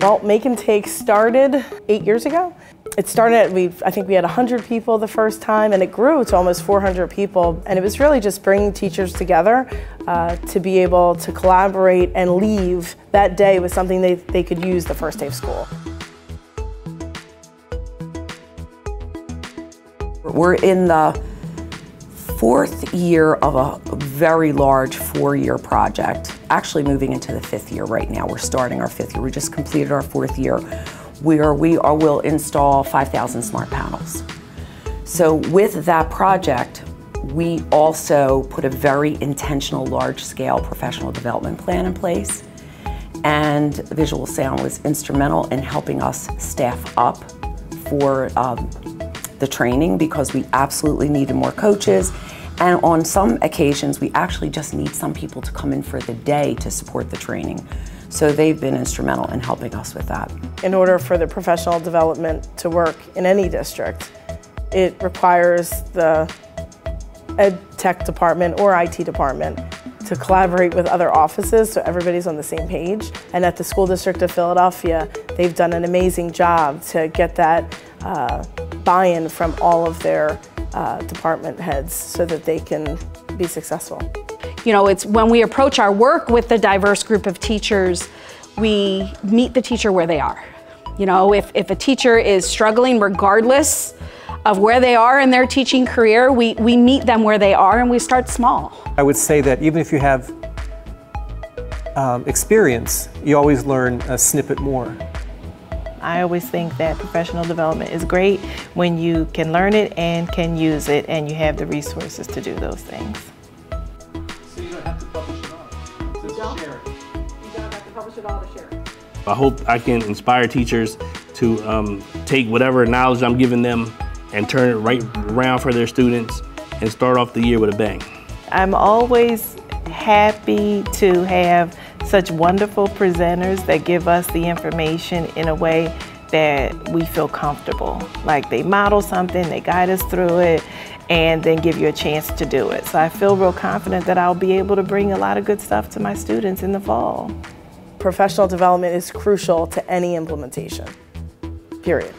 Well, Make and Take started 8 years ago. It started, I think we had 100 people the first time, and it grew to almost 400 people. And it was really just bringing teachers together to be able to collaborate and leave that day with something they could use the first day of school. We're in the 4th year of a very large 4-year project, actually moving into the 5th year right now. We're starting our 5th year. We just completed our 4th year where we will install 5,000 smart panels. So with that project, we also put a very intentional large-scale professional development plan in place, and Visual Sound was instrumental in helping us staff up for the training because we absolutely needed more coaches, and on some occasions we actually just need some people to come in for the day to support the training. So they've been instrumental in helping us with that. In order for the professional development to work in any district, it requires the ed tech department or IT department to collaborate with other offices so everybody's on the same page. And at the School District of Philadelphia, they've done an amazing job to get that buy-in from all of their department heads so that they can be successful. You know, it's when we approach our work with the diverse group of teachers, we meet the teacher where they are. You know, if a teacher is struggling regardless of where they are in their teaching career, we meet them where they are and we start small. I would say that even if you have experience, you always learn a snippet more. I always think that professional development is great when you can learn it and can use it and you have the resources to do those things. So you don't have to publish it all. Just share it. You don't have to publish it all to share it. I hope I can inspire teachers to take whatever knowledge I'm giving them and turn it right around for their students and start off the year with a bang. I'm always happy to have such wonderful presenters that give us the information in a way that we feel comfortable. Like they model something, they guide us through it, and then give you a chance to do it. So I feel real confident that I'll be able to bring a lot of good stuff to my students in the fall. Professional development is crucial to any implementation, period.